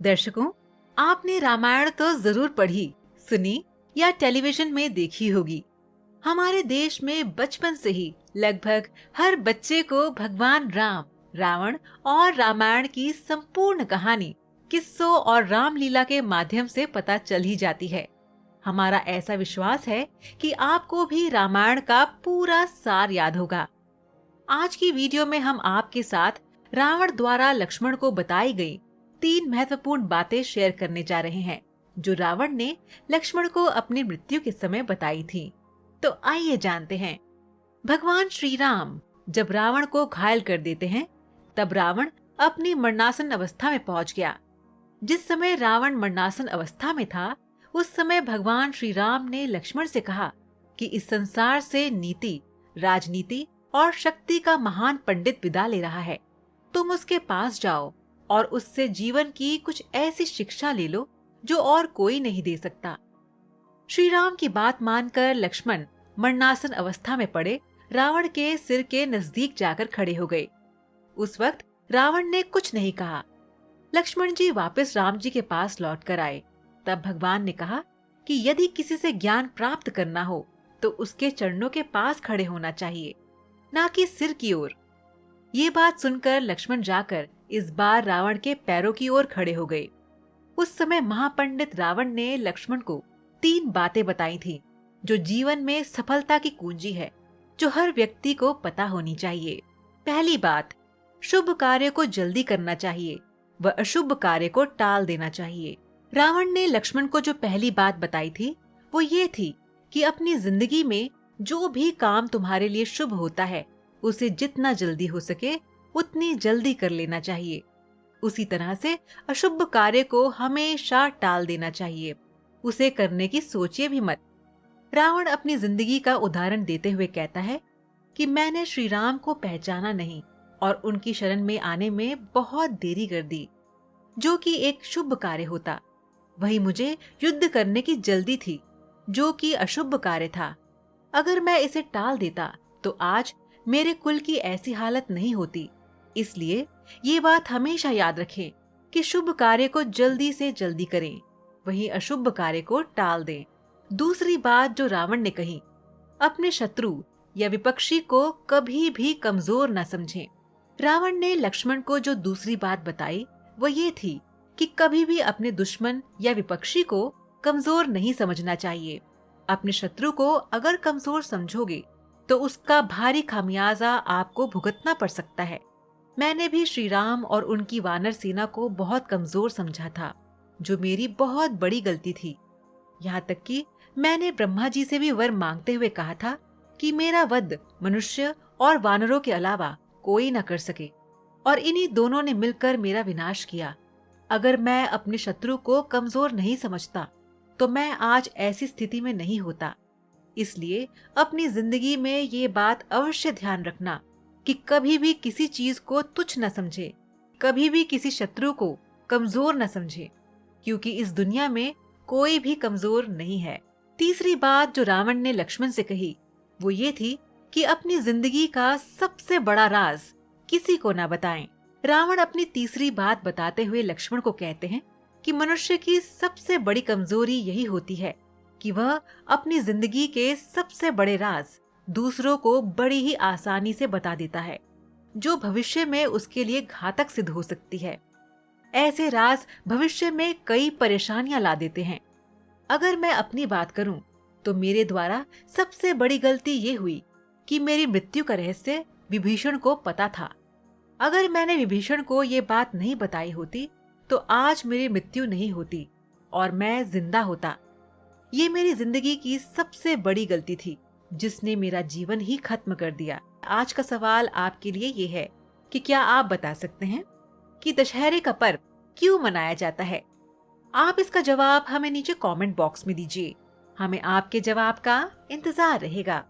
दर्शकों, आपने रामायण तो जरूर पढ़ी, सुनी या टेलीविजन में देखी होगी। हमारे देश में बचपन से ही लगभग हर बच्चे को भगवान राम, रावण और रामायण की संपूर्ण कहानी किस्सों और रामलीला के माध्यम से पता चल ही जाती है। हमारा ऐसा विश्वास है कि आपको भी रामायण का पूरा सार याद होगा। आज की वीडियो में हम आपके साथ रावण द्वारा लक्ष्मण को बताई गई 3 महत्वपूर्ण बातें शेयर करने जा रहे हैं, जो रावण ने लक्ष्मण को अपनी मृत्यु के समय बताई थी। तो आइए जानते हैं। भगवान श्री राम जब रावण को घायल कर देते हैं, तब रावण अपनी मरणासन अवस्था में पहुंच गया। जिस समय रावण मरणासन अवस्था में था, उस समय भगवान श्री राम ने लक्ष्मण से कहा कि इस संसार से नीति, राजनीति और शक्ति का महान पंडित विदा ले रहा है। तुम उसके पास जाओ और उससे जीवन की कुछ ऐसी शिक्षा ले लो जो और कोई नहीं दे सकता। श्री राम की बात मानकर लक्ष्मण मरणासन अवस्था में पड़े रावण के सिर के नजदीक जाकर खड़े हो गए। उस वक्त रावण ने कुछ नहीं कहा। लक्ष्मण जी वापस राम जी के पास लौट कर आए। तब भगवान ने कहा कि यदि किसी से ज्ञान प्राप्त करना हो तो उसके चरणों के पास खड़े होना चाहिए, ना कि सिर की ओर। ये बात सुनकर लक्ष्मण जाकर इस बार रावण के पैरों की ओर खड़े हो गए। उस समय महापंडित रावण ने लक्ष्मण को 3 बातें बताई थीं, जो जीवन में सफलता की कुंजी है, जो हर व्यक्ति को पता होनी चाहिए। पहली बात, शुभ कार्य को जल्दी करना चाहिए व अशुभ कार्य को टाल देना चाहिए। रावण ने लक्ष्मण को जो पहली बात बताई थी, वो ये थी कि अपनी जिंदगी में जो भी काम तुम्हारे लिए शुभ होता है, उसे जितना जल्दी हो सके उतनी जल्दी कर लेना चाहिए। उसी तरह से अशुभ कार्य को हमेशा टाल देना चाहिए, उसे करने की सोचिए भी मत। रावण अपनी जिंदगी का उदाहरण देते हुए कहता है कि मैंने श्री राम को पहचाना नहीं और उनकी शरण में आने में बहुत देरी कर दी, जो कि एक शुभ कार्य होता। वही मुझे युद्ध करने की जल्दी थी, जो कि अशुभ कार्य था। अगर मैं इसे टाल देता तो आज मेरे कुल की ऐसी हालत नहीं होती। इसलिए ये बात हमेशा याद रखें कि शुभ कार्य को जल्दी से जल्दी करें, वहीं अशुभ कार्य को टाल दें। दूसरी बात जो रावण ने कही, अपने शत्रु या विपक्षी को कभी भी कमजोर न समझें। रावण ने लक्ष्मण को जो दूसरी बात बताई वो ये थी कि कभी भी अपने दुश्मन या विपक्षी को कमजोर नहीं समझना चाहिए। अपने शत्रु को अगर कमजोर समझोगे तो उसका भारी खामियाजा आपको भुगतना पड़ सकता है। मैंने भी श्री राम और उनकी वानर सेना को बहुत कमजोर समझा था, जो मेरी बहुत बड़ी गलती थी। यहाँ तक कि मैंने ब्रह्मा जी से भी वर मांगते हुए कहा था कि मेरा वध मनुष्य और वानरों के अलावा कोई न कर सके, और इन्हीं दोनों ने मिलकर मेरा विनाश किया। अगर मैं अपने शत्रु को कमजोर नहीं समझता तो मैं आज ऐसी स्थिति में नहीं होता। इसलिए अपनी जिंदगी में ये बात अवश्य ध्यान रखना कि कभी भी किसी चीज को तुच्छ न समझे, कभी भी किसी शत्रु को कमजोर न समझे, क्योंकि इस दुनिया में कोई भी कमजोर नहीं है। तीसरी बात जो रावण ने लक्ष्मण से कही वो ये थी कि अपनी जिंदगी का सबसे बड़ा राज किसी को न बताएं। रावण अपनी तीसरी बात बताते हुए लक्ष्मण को कहते हैं कि मनुष्य की सबसे बड़ी कमजोरी यही होती है कि वह अपनी जिंदगी के सबसे बड़े राज दूसरों को बड़ी ही आसानी से बता देता है, जो भविष्य में उसके लिए घातक सिद्ध हो सकती है। ऐसे राज भविष्य में कई परेशानियां ला देते हैं। अगर मैं अपनी बात करूं तो मेरे द्वारा सबसे बड़ी गलती ये हुई कि मेरी मृत्यु का रहस्य विभीषण को पता था। अगर मैंने विभीषण को ये बात नहीं बताई होती तो आज मेरी मृत्यु नहीं होती और मैं जिंदा होता। ये मेरी जिंदगी की सबसे बड़ी गलती थी, जिसने मेरा जीवन ही खत्म कर दिया। आज का सवाल आपके लिए ये है कि क्या आप बता सकते हैं कि दशहरे का पर्व क्यों मनाया जाता है? आप इसका जवाब हमें नीचे कमेंट बॉक्स में दीजिए। हमें आपके जवाब का इंतजार रहेगा।